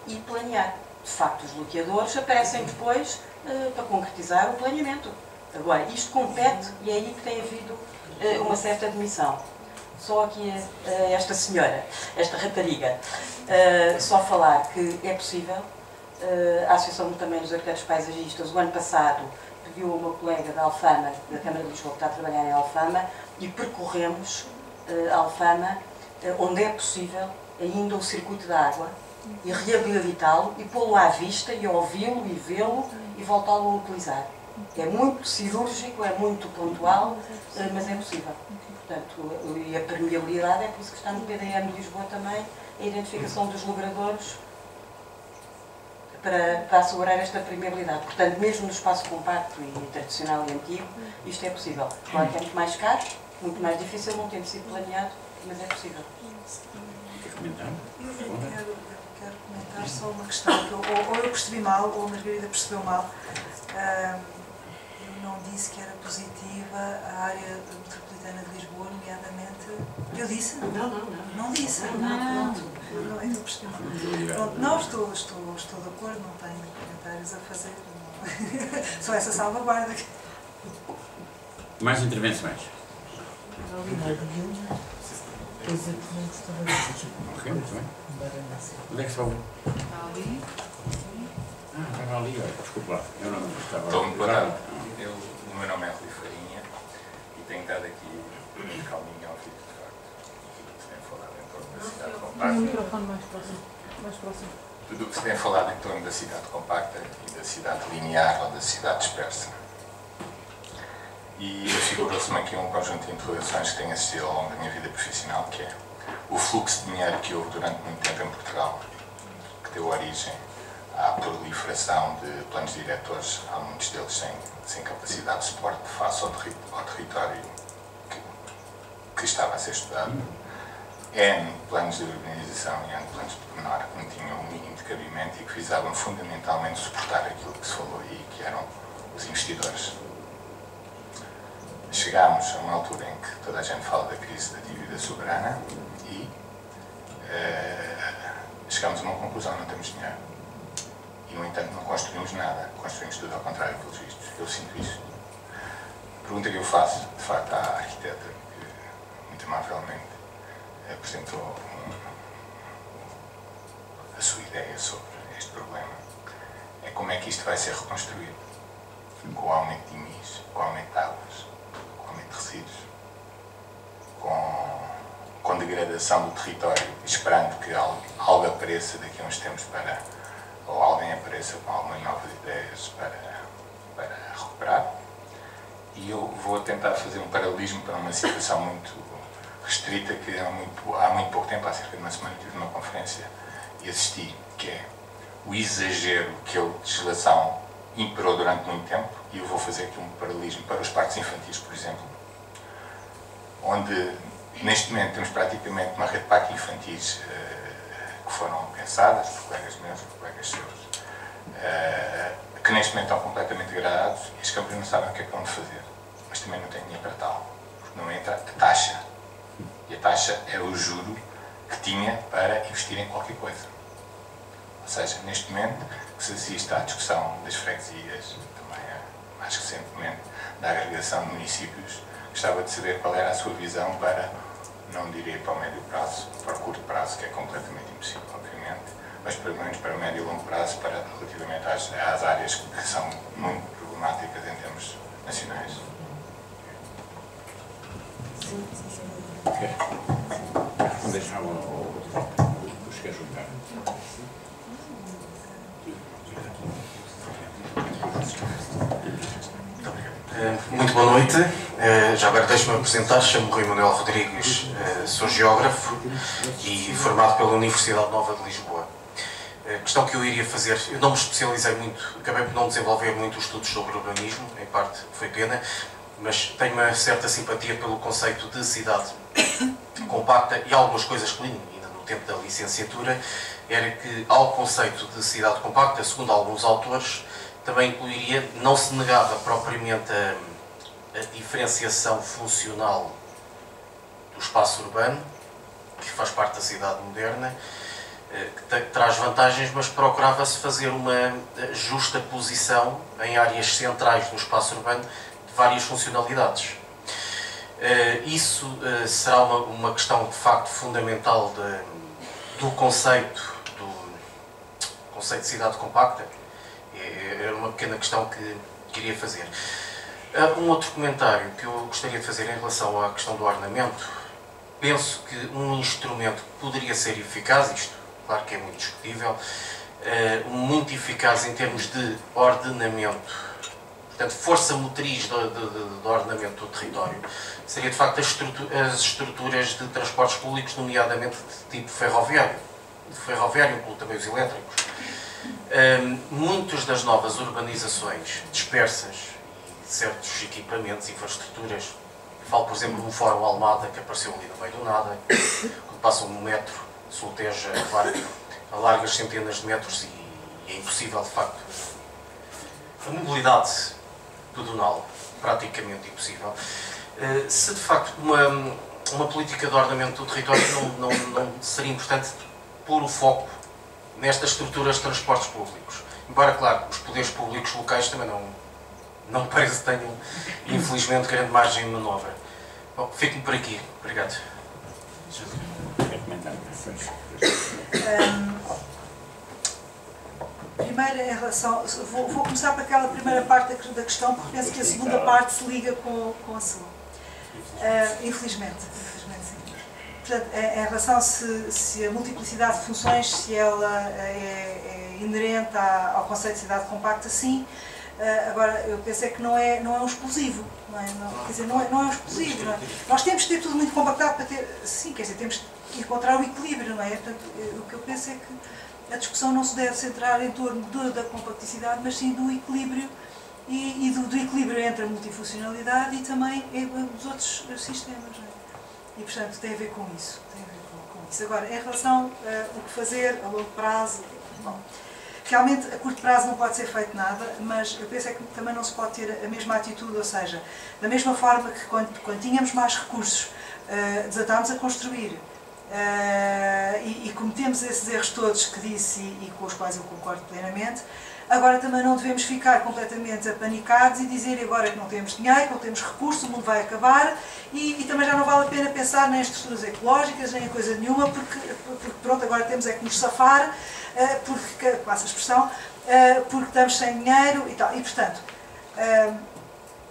e planear. De facto, os bloqueadores aparecem depois para concretizar o planeamento. Agora, isto compete e é aí que tem havido uma certa admissão. Só aqui esta senhora, esta rapariga, só falar que é possível. A Associação também dos Arquitetos Paisagistas, o ano passado, pediu a uma colega da Alfama, da Câmara de Lisboa, que está a trabalhar em Alfama, e percorremos Alfama, onde é possível ainda o circuito da água, e reabilitá-lo, e pô-lo à vista, e ouvi-lo, e vê-lo, e voltá-lo a utilizar. É muito cirúrgico, é muito pontual, mas é possível. Portanto, e a permeabilidade é por isso que está no PDM de Lisboa também, a identificação dos logradouros para assegurar esta permeabilidade. Portanto, mesmo no espaço compacto e tradicional e antigo, isto é possível. Claro que é muito mais caro, muito mais difícil, não tendo sido planeado, mas é possível. Quer comentar? Eu quero comentar só uma questão, que ou eu percebi mal, ou a Margarida percebeu mal. Eu não disse que era positiva a área metropolitana de Lisboa, nomeadamente... Eu disse? Não disse? Pronto. Então percebi mal. Pronto, não, estou de acordo, não tenho comentários a fazer. Só essa salvaguarda. Mais intervenções? Ok, muito bem. Onde é que estava? Ali. Estava ali, olha, desculpa lá. Eu não estava... Estou muito boa tarde. O meu nome é Rui Farinha e tenho estado aqui calminho ao ouvido, de facto. Tudo o que se tem falado em torno da cidade compacta. O microfone mais próximo. Tudo o que se tem falado em torno da cidade compacta e da cidade linear ou da cidade dispersa. E figurou-se-me aqui um conjunto de interrogações que tenho assistido ao longo da minha vida profissional, que é o fluxo de dinheiro que houve durante muito tempo em Portugal, que deu origem à proliferação de planos diretores, há muitos deles sem capacidade de suporte face ao território que estava a ser estudado. N planos de urbanização e N planos de pormenor que não tinham o mínimo de cabimento e que visavam fundamentalmente suportar aquilo que se falou aí, que eram os investidores. Chegámos a uma altura em que toda a gente fala da crise da dívida soberana e chegámos a uma conclusão: não temos dinheiro. E, no entanto, não construímos nada. Construímos tudo ao contrário, pelos vistos. Eu sinto isso. A pergunta que eu faço, de facto, à arquiteta, que muito amavelmente apresentou a sua ideia sobre este problema, é como é que isto vai ser reconstruído. Com o aumento de IMIs, com o aumento de águas, com o aumento de resíduos, com degradação do território, esperando que algo apareça daqui a uns tempos ou alguém apareça com algumas novas ideias para recuperar. E eu vou tentar fazer um paralelismo para uma situação muito restrita que há muito pouco tempo, há cerca de uma semana, tive uma conferência e assisti, que é o exagero que a legislação imperou durante muito tempo. E eu vou fazer aqui um paralelismo para os parques infantis, por exemplo, onde neste momento temos praticamente uma rede de parques infantis que foram pensadas por colegas meus, por colegas seus, que neste momento estão completamente degradados e as câmaras não sabem o que é que vão fazer, mas também não têm dinheiro para tal, porque não entra a taxa, e a taxa é o juro que tinha para investir em qualquer coisa. Ou seja, neste momento que se assiste à discussão das freguesias, também mais recentemente da agregação de municípios, gostava de saber qual era a sua visão para, não diria para o médio prazo, para o curto prazo, que é completamente impossível, obviamente, mas pelo menos para o médio e longo prazo, relativamente às áreas que são muito problemáticas em termos nacionais. Ok. Vamos deixar o quer juntar. Muito boa noite. Já agora deixe-me apresentar. Chamo-me Rui Manuel Rodrigues, sou geógrafo e formado pela Universidade Nova de Lisboa. A questão que eu iria fazer, eu não me especializei muito, acabei por não desenvolver muito os estudos sobre urbanismo, em parte foi pena, mas tenho uma certa simpatia pelo conceito de cidade compacta e algumas coisas que li ainda no tempo da licenciatura, era que ao conceito de cidade compacta, segundo alguns autores, também incluiria, não se negava propriamente a diferenciação funcional do espaço urbano, que faz parte da cidade moderna, que traz vantagens, mas procurava-se fazer uma justa posição em áreas centrais do espaço urbano de várias funcionalidades. Isso será uma questão de facto fundamental do conceito de cidade compacta. Era uma pequena questão que queria fazer. Um outro comentário que eu gostaria de fazer em relação à questão do ordenamento. Penso que um instrumento que poderia ser eficaz, isto claro que é muito discutível, muito eficaz em termos de ordenamento, portanto força motriz do ordenamento do território, seria de facto as estruturas de transportes públicos, nomeadamente de tipo ferroviário, incluindo também os elétricos. Muitas das novas urbanizações dispersas e certos equipamentos, infraestruturas, falo por exemplo no Fórum Almada, que apareceu ali no meio do nada, quando passam um metro, Solteja a largas centenas de metros e é impossível de facto. A mobilidade pedonal, praticamente impossível. Se de facto uma política de ordenamento do território não seria importante pôr o foco nestas estruturas de transportes públicos. Embora, claro, os poderes públicos locais também não parece que tenham, infelizmente, grande margem de manobra. Bom, fico-me por aqui. Obrigado. Primeiro, em relação... Vou começar por aquela primeira parte da questão, porque penso que a segunda parte se liga com a sua. Infelizmente sim. Portanto, em relação se a multiplicidade de funções, se ela é inerente ao conceito de cidade compacta, sim. Agora, eu penso que não é um explosivo, quer dizer, não é um explosivo. Não é? Nós temos que ter tudo muito compactado para ter, sim, quer dizer, temos que encontrar o equilíbrio, não é? Portanto, o que eu penso é que a discussão não se deve centrar em torno da compacticidade, mas sim do equilíbrio e do equilíbrio entre a multifuncionalidade e também os outros sistemas, não é? E, portanto, tem a ver com isso. Agora, em relação ao que fazer a longo prazo, bom, realmente a curto prazo não pode ser feito nada, mas eu penso que também não se pode ter a mesma atitude, ou seja, da mesma forma que quando tínhamos mais recursos desatámos a construir e cometemos esses erros todos que disse e com os quais eu concordo plenamente, agora também não devemos ficar completamente apanicados e dizer agora que não temos dinheiro, não temos recursos, o mundo vai acabar e também já não vale a pena pensar nem em estruturas ecológicas, nem em coisa nenhuma, porque pronto, agora temos é que nos safar, porque, passa a expressão, porque estamos sem dinheiro e tal. E, portanto,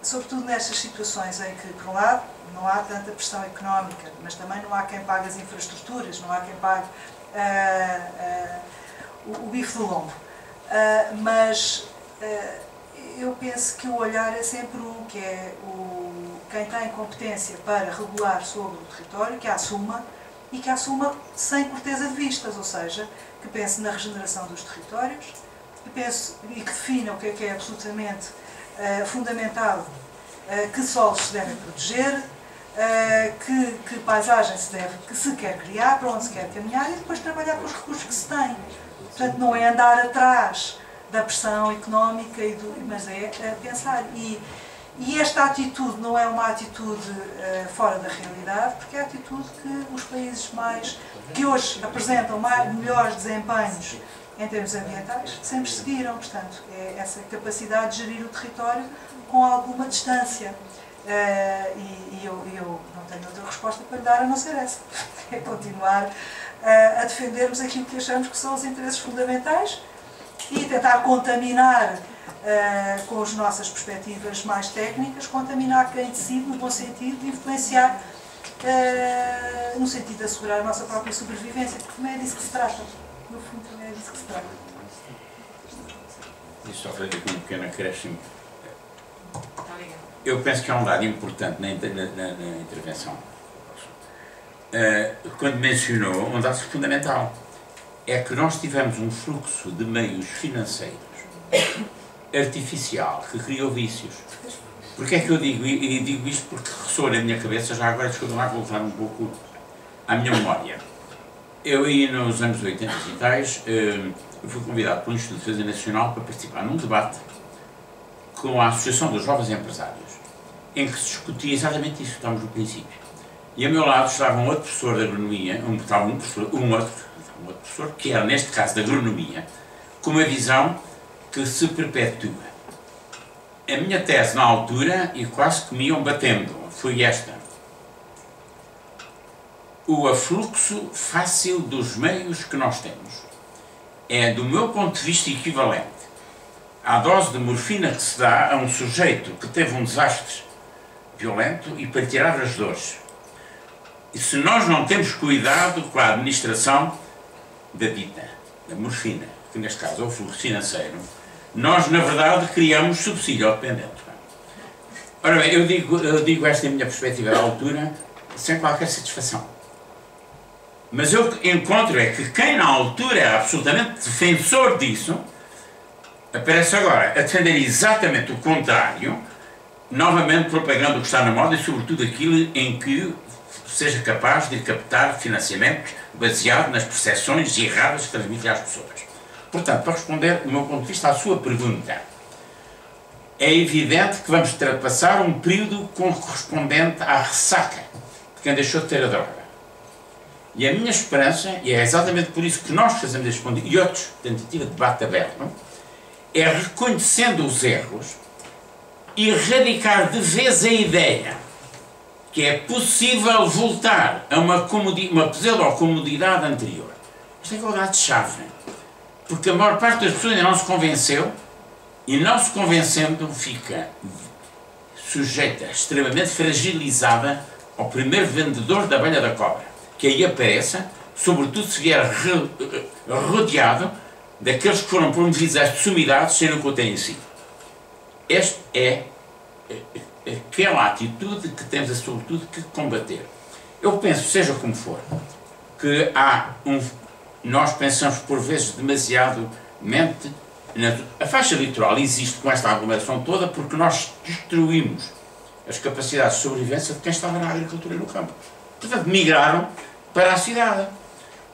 sobretudo nestas situações em que, por um lado, não há tanta pressão económica, mas também não há quem pague as infraestruturas, não há quem pague o bife do lombo. Mas eu penso que o olhar é sempre que é quem tem competência para regular sobre o território, que a assuma e que a assuma sem corteza de vistas, ou seja, que pense na regeneração dos territórios, que pense e que defina o que é absolutamente fundamental, que solos se devem proteger, que paisagem se quer criar, para onde se quer caminhar e depois trabalhar com os recursos que se tem. Portanto, não é andar atrás da pressão económica, mas é pensar. E esta atitude não é uma atitude fora da realidade, porque é a atitude que os países que hoje apresentam melhores desempenhos em termos ambientais sempre seguiram. Portanto, é essa capacidade de gerir o território com alguma distância. E eu não tenho outra resposta para lhe dar a não ser essa. É continuar a defendermos aquilo que achamos que são os interesses fundamentais e tentar contaminar com as nossas perspectivas mais técnicas, contaminar quem decide no bom sentido de influenciar no sentido de assegurar a nossa própria sobrevivência, porque também é disso que se trata. No fundo, também é disso que se trata. E só fazer aqui um pequeno acréscimo. Eu penso que há um dado importante na intervenção. Quando mencionou um dado fundamental, é que nós tivemos um fluxo de meios financeiros artificial que criou vícios. Porquê é que eu digo? E digo isto porque ressoa na minha cabeça, já agora desculpa lá, vou voltar um pouco à minha memória. Eu aí nos anos 80 e tais, fui convidado pelo Instituto de Defesa Nacional para participar num debate com a Associação dos Jovens Empresários, em que se discutia exatamente isso que estamos no princípio. E a meu lado estava um outro professor de agronomia, um outro com outro professor, que era, neste caso, da agronomia, com uma visão que se perpetua. A minha tese, na altura, e quase que me iam batendo, foi esta. O afluxo fácil dos meios que nós temos é, do meu ponto de vista, equivalente à dose de morfina que se dá a um sujeito que teve um desastre violento e para tirar as dores. E se nós não temos cuidado com a administração da dita, da morfina, que neste caso é o fluxo financeiro, nós, na verdade, criamos subsídio ao dependente. Ora bem, eu digo esta é a minha perspectiva à altura, sem qualquer satisfação. Mas eu encontro é que quem na altura era absolutamente defensor disso, aparece agora a defender exatamente o contrário, novamente propagando o que está na moda e sobretudo aquilo em que seja capaz de captar financiamento baseado nas percepções erradas que transmite às pessoas. Portanto, para responder, do meu ponto de vista, à sua pergunta, é evidente que vamos passar um período correspondente à ressaca de quem deixou de ter a droga. E a minha esperança, e é exatamente por isso que nós fazemos este ponto, e outros, tentativa de debate aberto, é reconhecendo os erros e erradicar de vez a ideia que é possível voltar a uma pseudo-comodidade anterior. Isto é igualdade-chave. Porque a maior parte das pessoas ainda não se convenceu e não se convencendo fica sujeita, extremamente fragilizada ao primeiro vendedor da abelha da cobra, que aí apareça, sobretudo se vier rodeado daqueles que foram promovidos a estas sumidades sem o que o terem sido. Esta é aquela atitude que temos, sobretudo, que combater. Eu penso, seja como for, que nós pensamos por vezes demasiadamente. A faixa litoral existe com esta aglomeração toda porque nós destruímos as capacidades de sobrevivência de quem estava na agricultura e no campo. Portanto, migraram para a cidade.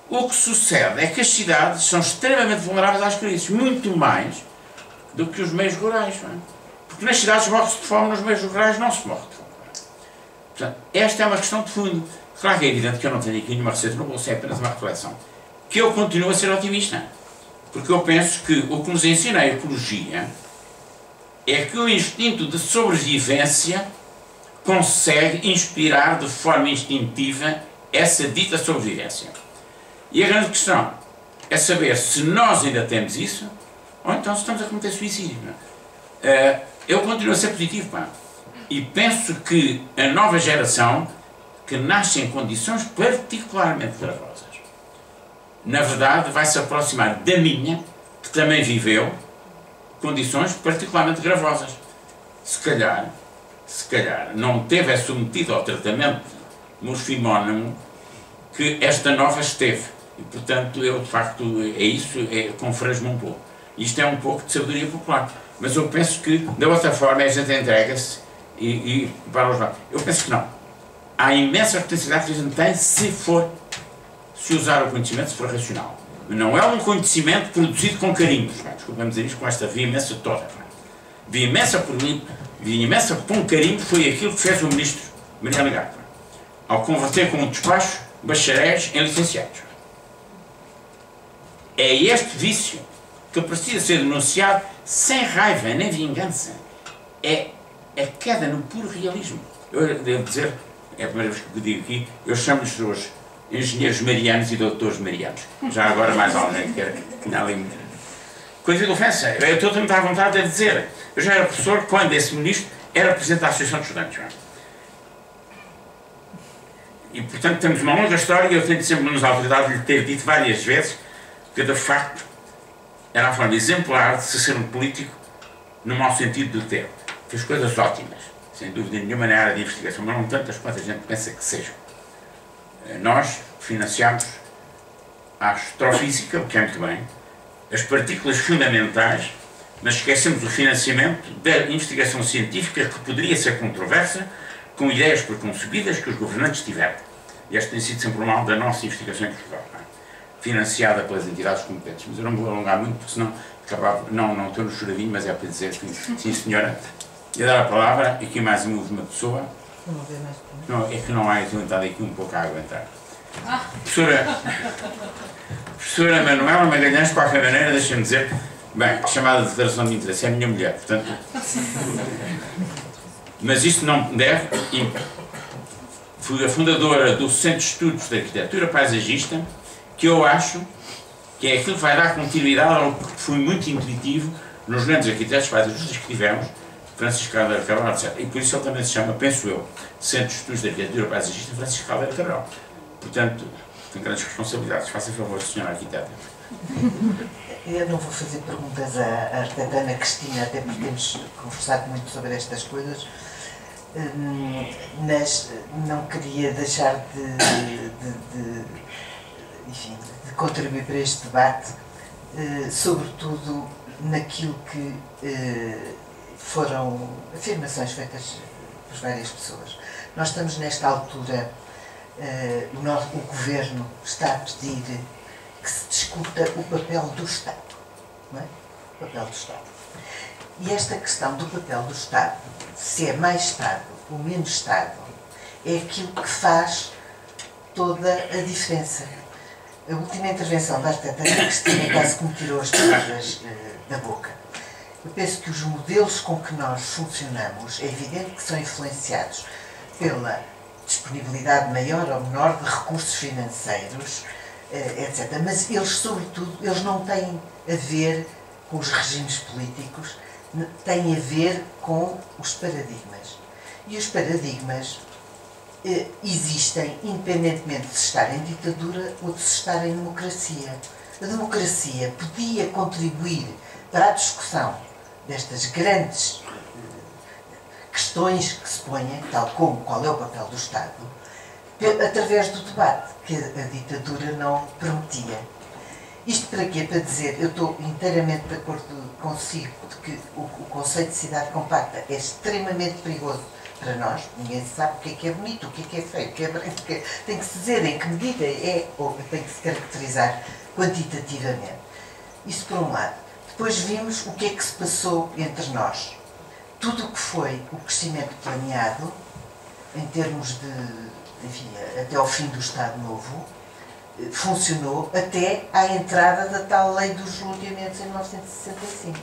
O que sucede é que as cidades são extremamente vulneráveis às crises, muito mais do que os meios rurais. Não é? Porque nas cidades morre-se de fome, nos meios rurais não se morre de fome. Portanto, esta é uma questão de fundo. Claro que é evidente que eu não tenho aqui nenhuma receita no bolso, é apenas uma reflexão. Que eu continuo a ser otimista. Porque eu penso que o que nos ensina a ecologia é que o instinto de sobrevivência consegue inspirar de forma instintiva essa dita sobrevivência. E a grande questão é saber se nós ainda temos isso ou então se estamos a cometer suicídio. Eu continuo a ser positivo, pá. E penso que a nova geração que nasce em condições particularmente gravosas, na verdade vai se aproximar da minha, que também viveu condições particularmente gravosas. Se calhar não teve submetido ao tratamento morfimónimo que esta nova esteve. E, portanto, eu, de facto, confranjo-me um pouco. Isto é um pouco de sabedoria popular. Mas eu penso que, da outra forma, a gente entrega-se e para os lados. Eu penso que não. Há imensa potencialidade que a gente tem se usar o conhecimento, se for racional. Não é um conhecimento produzido com carinho. Desculpa-me dizer isto com esta veemência toda. Veemência com carinho foi aquilo que fez o ministro Mariano Gato, ao converter com o despacho bacharéis em licenciados. É este vício que precisa ser denunciado sem raiva nem vingança. É a queda no puro realismo. Eu devo dizer, é a primeira vez que digo aqui, eu chamo-lhes hoje engenheiros marianos e doutores marianos. Já agora mais alguém que tinha ali coisa de ofensa. Eu estou a à vontade de dizer. Eu já era professor quando esse ministro era presidente da Associação de Estudantes. E, portanto, temos uma longa história e eu tenho sempre nos autoridades de lhe ter dito várias vezes que, de facto, era a forma exemplar de se ser um político no mau sentido do termo. Fez coisas ótimas, sem dúvida nenhuma, na área de investigação, mas não tantas quanto a gente pensa que sejam. Nós financiamos a astrofísica, o que é muito bem, as partículas fundamentais, mas esquecemos o financiamento da investigação científica que poderia ser controversa com ideias preconcebidas que os governantes tiveram. E este tem sido sempre o mal da nossa investigação em Portugal, financiada pelas entidades competentes. Mas eu não me vou alongar muito, porque senão acabava, não estou no choradinho, mas é para dizer que, sim senhora, e dar a palavra, e aqui mais uma última pessoa. Não, é que não há, estou aqui um pouco a aguentar. Professora, Professora Manuela Magalhães, de qualquer maneira, deixa-me dizer, bem, chamada de declaração de interesse, é a minha mulher, portanto. Mas isto não deve. Fui a fundadora do Centro de Estudos de Arquitetura Paisagista, que eu acho que é aquilo que vai dar continuidade ao que foi muito intuitivo nos grandes arquitetos paisagistas que tivemos, Francisco Caldeira Cabral, etc. E por isso ele também se chama, penso eu, Centro de Estudos de Arquitetura Paisagista Francisco Caldeira Cabral. Portanto, tem grandes responsabilidades. Faça favor, senhora arquiteta. Eu não vou fazer perguntas à arquiteta Ana Cristina, até porque temos conversado muito sobre estas coisas, mas não queria deixar enfim, de contribuir para este debate, sobretudo naquilo que foram afirmações feitas por várias pessoas. Nós estamos nesta altura, o Governo está a pedir que se discuta o papel do Estado, não é? O papel do Estado. E esta questão do papel do Estado, se é mais Estado ou menos Estado, é aquilo que faz toda a diferença. A última intervenção da arquiteta Ana Cristina quase que me tirou as palavras da boca. Eu penso que os modelos com que nós funcionamos, é evidente que são influenciados pela disponibilidade maior ou menor de recursos financeiros, etc. Mas eles, sobretudo, eles não têm a ver com os regimes políticos, têm a ver com os paradigmas. E os paradigmas existem independentemente de se estar em ditadura ou de se estar em democracia. A democracia podia contribuir para a discussão destas grandes questões que se põem, tal como qual é o papel do Estado, através do debate, que a ditadura não permitia. Isto para quê? Para dizer, eu estou inteiramente de acordo consigo de que o conceito de cidade compacta é extremamente perigoso para nós. Ninguém sabe o que é bonito, o que é feio, o que é branco, tem que se dizer em que medida é, ou tem que se caracterizar quantitativamente. Isso por um lado. Depois vimos o que é que se passou entre nós. Tudo o que foi o crescimento planeado, em termos de, enfim, até ao fim do Estado Novo, funcionou até à entrada da tal lei dos loteamentos em 1965.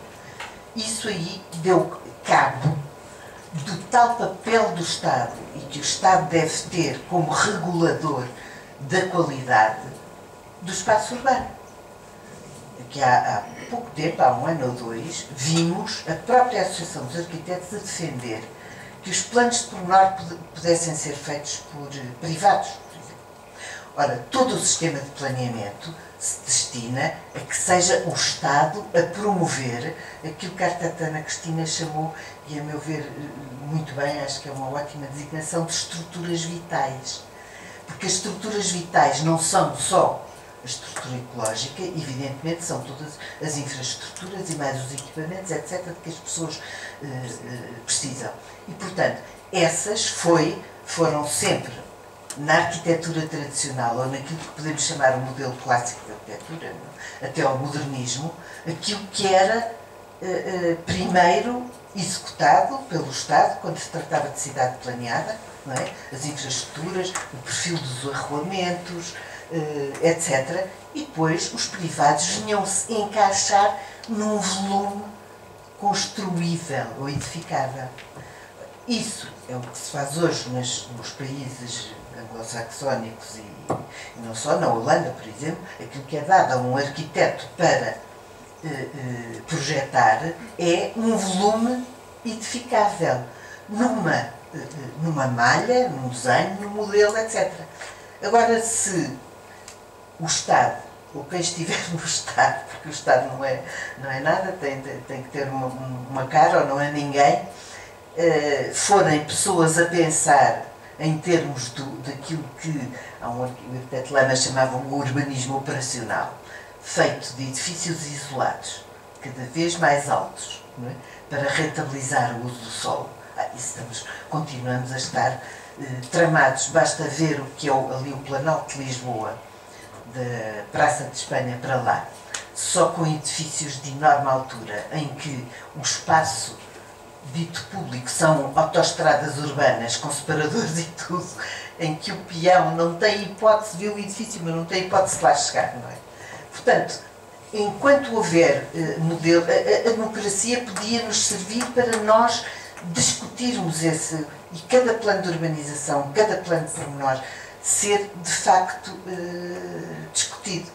Isso aí deu cabo do tal papel do Estado e que o Estado deve ter como regulador da qualidade do espaço urbano. Que há pouco tempo, há um ano ou dois, vimos a própria Associação dos Arquitetos a defender que os planos de pormenor pudessem ser feitos por privados, por exemplo. Ora, todo o sistema de planeamento se destina a que seja o Estado a promover aquilo que a arquiteta Ana Cristina chamou, e a meu ver muito bem, acho que é uma ótima designação, de estruturas vitais. Porque as estruturas vitais não são só a estrutura ecológica, evidentemente são todas as infraestruturas e mais os equipamentos, etc., de que as pessoas precisam. E, portanto, essas foram sempre, na arquitetura tradicional, ou naquilo que podemos chamar o modelo clássico de arquitetura, até ao modernismo, aquilo que era primeiro executado pelo Estado, quando se tratava de cidade planeada, não é? As infraestruturas, o perfil dos arruamentos, etc. E depois os privados vinham-se encaixar num volume construível ou edificável. Isso é o que se faz hoje nos países anglo-saxónicos e não só, na Holanda, por exemplo. Aquilo que é dado a um arquiteto para projetar é um volume edificável, numa malha, num desenho, num modelo, etc. Agora, se o Estado, ou quem estiver no Estado, porque o Estado não é nada, tem que ter uma cara, ou não é ninguém, forem pessoas a pensar em termos daquilo que o arquiteto Lama chamava o urbanismo operacional, feito de edifícios isolados, cada vez mais altos, não é? Para rentabilizar o uso do solo. Continuamos a estar tramados. Basta ver o que é ali o Planalto de Lisboa, da Praça de Espanha para lá, só com edifícios de enorme altura, em que o espaço dito público são autoestradas urbanas com separadores e tudo, em que o peão não tem hipótese de ver o edifício, mas não tem hipótese de lá chegar, não é? Portanto, enquanto houver modelo, a democracia podia nos servir para nós discutirmos esse, e cada plano de urbanização, cada plano de pormenor, ser de facto discutido.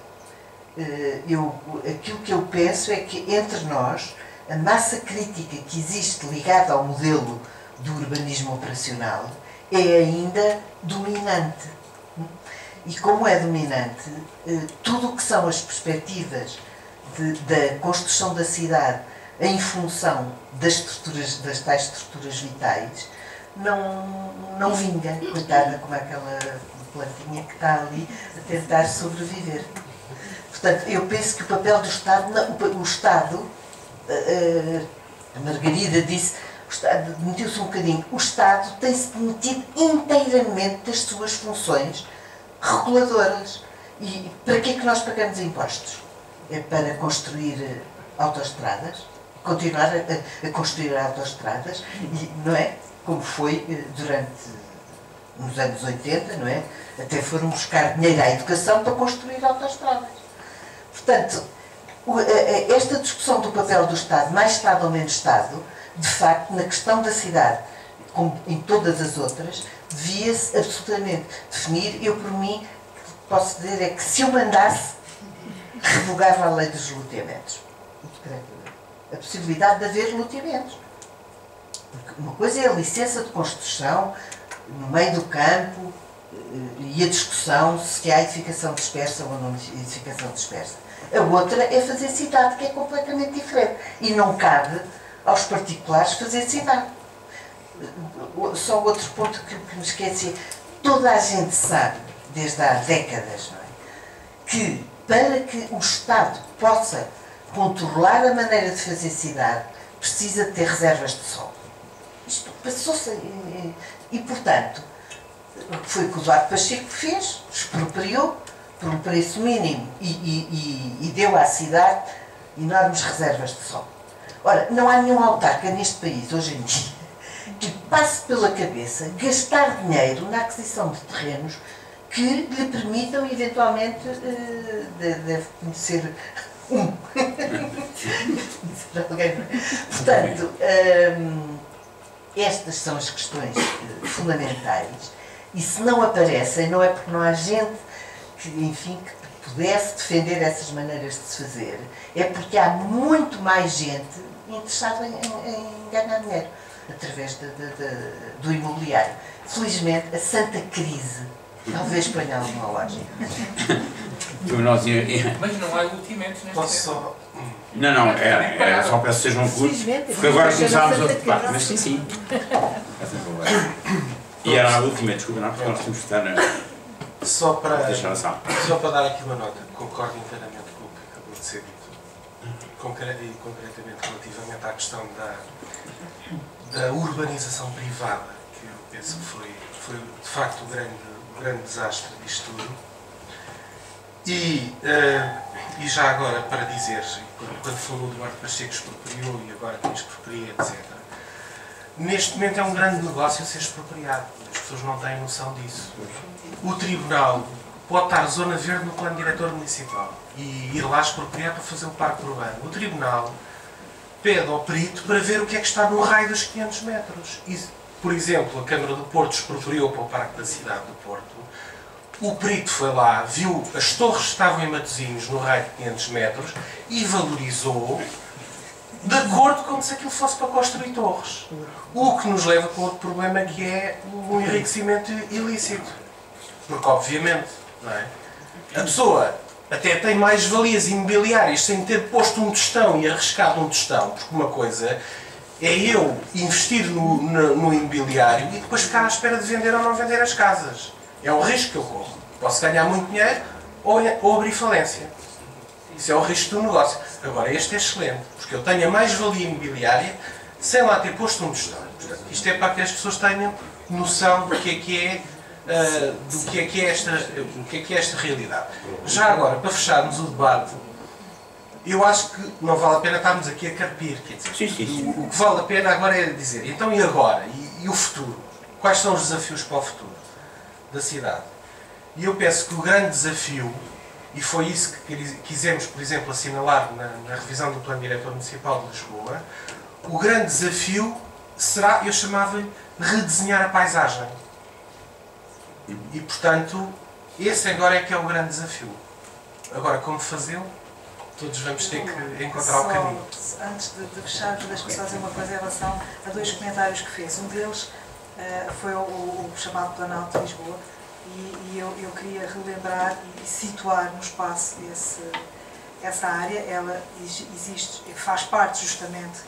Aquilo que eu penso é que entre nós, a massa crítica que existe ligada ao modelo do urbanismo operacional é ainda dominante. E como é dominante, tudo o que são as perspectivas da construção da cidade em função das tais estruturas vitais, não vinga, coitada, como aquela plantinha que está ali a tentar sobreviver. Portanto, eu penso que o papel do Estado, o Estado, a Margarida disse, demitiu-se um bocadinho, o Estado tem-se demitido inteiramente das suas funções reguladoras. E para que é que nós pagamos impostos? É para construir autoestradas, continuar a construir autoestradas, e, não é? Como foi nos anos 80, não é? Até foram buscar dinheiro à educação para construir autoestradas. Portanto, esta discussão do papel do Estado, mais Estado ou menos Estado, de facto, na questão da cidade, como em todas as outras, devia-se absolutamente definir. Eu, por mim, o que posso dizer é que se eu mandasse, revogava a lei dos loteamentos. A possibilidade de haver loteamentos. Porque uma coisa é a licença de construção no meio do campo e a discussão se há edificação dispersa ou não edificação dispersa. A outra é fazer cidade, que é completamente diferente. E não cabe aos particulares fazer cidade. Só outro ponto que me esqueci. Toda a gente sabe, desde há décadas, não é? Que para que o Estado possa controlar a maneira de fazer cidade, precisa de ter reservas de solo. Isto passou-se. E, portanto, o que foi o que o Eduardo Pacheco fez, expropriou por um preço mínimo e deu à cidade enormes reservas de solo. Ora, não há nenhum autarca neste país, hoje em dia, que passe pela cabeça gastar dinheiro na aquisição de terrenos que lhe permitam, eventualmente, deve conhecer Portanto, estas são as questões fundamentais, e se não aparecem, não é porque não há gente que, enfim, que pudesse defender essas maneiras de se fazer, é porque há muito mais gente interessada em ganhar dinheiro através do imobiliário. Felizmente, a santa crise talvez ponha alguma lógica. Mas não há loteamentos neste Posso Não, é só para que sejam curtos, porque agora começámos a debate, mas sim. E era a última, desculpa, não, porque nós temos que estar só para dar aqui uma nota, concordo inteiramente com o que acabou de ser dito, concretamente relativamente à questão da urbanização privada, que eu penso que foi de facto o grande desastre disto tudo. E já agora, para dizer, quando falou do Eduardo Pacheco expropriou e agora quem expropria, etc. Neste momento é um grande negócio ser expropriado. As pessoas não têm noção disso. O Tribunal pode estar zona verde no plano diretor municipal e ir lá expropriar para fazer o parque urbano. O Tribunal pede ao perito para ver o que é que está no raio dos 500 metros. E, por exemplo, a Câmara do Porto expropriou para o Parque da Cidade do Porto. O perito foi lá, viu as torres que estavam em Matosinhos no raio de 500 metros e valorizou de acordo com se aquilo fosse para construir torres. O que nos leva para outro problema, que é o enriquecimento ilícito. Porque, obviamente, não é? A pessoa até tem mais valias imobiliárias sem ter posto um tostão e arriscado um tostão, porque uma coisa é eu investir no imobiliário e depois ficar à espera de vender ou não vender as casas. É o risco que eu corro. Posso ganhar muito dinheiro ou abrir falência. Isso é o risco do negócio. Agora, este é excelente, porque eu tenho a mais-valia imobiliária sem lá ter posto um tostão. Isto é para que as pessoas tenham noção do que é esta realidade. Já agora, para fecharmos o debate, eu acho que não vale a pena estarmos aqui a carpir. Quer dizer, o que vale a pena agora é dizer, então e agora? E o futuro? Quais são os desafios para o futuro da cidade? E eu penso que o grande desafio, e foi isso que quisemos, por exemplo, assinalar na revisão do Plano Diretor Municipal de Lisboa, o grande desafio será, eu chamava-lhe, redesenhar a paisagem. E, portanto, esse agora é que é o grande desafio. Agora, como fazê-lo, todos vamos ter que encontrar o caminho. Antes de fechar, deixe-me só dizer uma coisa em relação a 2 comentários que fez. Um deles foi o chamado Planalto de Lisboa, e eu queria relembrar e situar no espaço essa área. Ela existe, faz parte justamente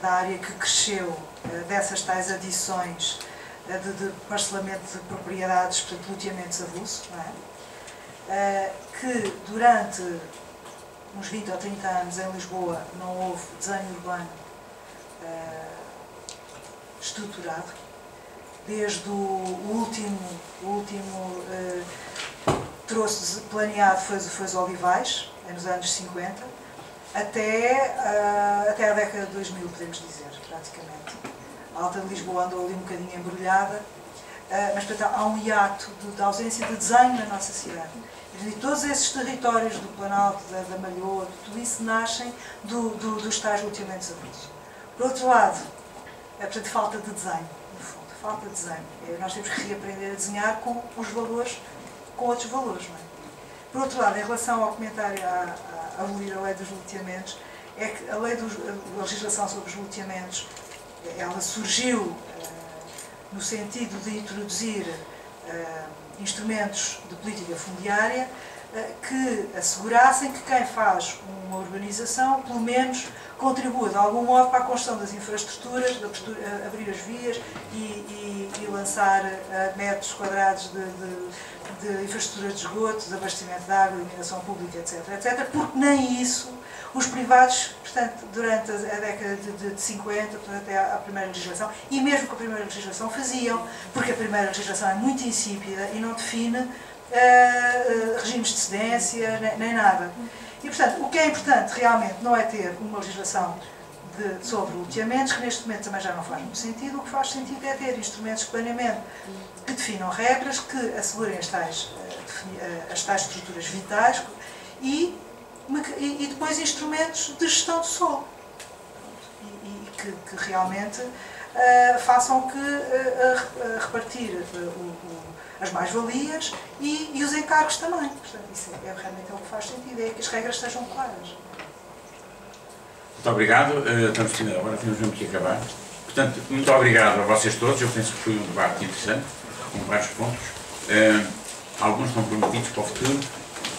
da área que cresceu dessas tais adições de parcelamento de propriedades, portanto, loteamentos avulsos, não é? Que durante uns 20 ou 30 anos em Lisboa não houve desenho urbano estruturado. Desde o último troço planeado foi os Olivais, nos anos 50, até a década de 2000, podemos dizer, praticamente. A Alta de Lisboa andou ali um bocadinho embrulhada, mas portanto, há um hiato de ausência de desenho na nossa cidade. E todos esses territórios do Planalto, da Malhoa, tudo isso nascem dos tais loteamentos avulsos. Por outro lado, portanto, falta de desenho, no fundo, falta de desenho. Nós temos que reaprender a desenhar com os valores, com outros valores, não é? Por outro lado, em relação ao comentário a abolir a lei dos loteamentos, é que a legislação sobre os loteamentos, ela surgiu no sentido de introduzir instrumentos de política fundiária que assegurassem que quem faz uma urbanização, pelo menos, contribua de algum modo para a construção das infraestruturas, de abrir as vias e lançar metros quadrados de infraestrutura de esgoto, de abastecimento de água, iluminação pública, etc., etc., porque nem isso os privados, portanto, durante a década de 50, portanto, até à primeira legislação, e mesmo com a primeira legislação, faziam, porque a primeira legislação é muito insípida e não define regimes de cedência, nem nada. E, portanto, o que é importante realmente não é ter uma legislação sobre loteamentos, que neste momento também já não faz muito sentido. O que faz sentido é ter instrumentos de planeamento que definam regras, que assegurem as tais estruturas vitais e depois instrumentos de gestão do solo. E que realmente façam que repartir as mais-valias e os encargos também. Portanto, isso realmente o que faz sentido, é que as regras estejam claras. Muito obrigado. Estamos agora, temos mesmo que acabar. Portanto, muito obrigado a vocês todos. Eu penso que foi um debate interessante, com vários pontos. Alguns estão prometidos para o futuro.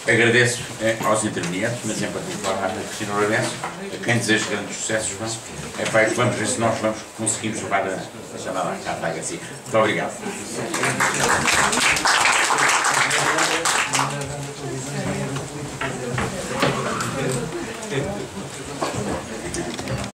Agradeço aos intervenientes, mas em particular à Cristina Lourenço, a quem desejo grandes sucessos. Vamos ver se nós conseguimos levar a chamada à carta assim. Muito obrigado. Thank you.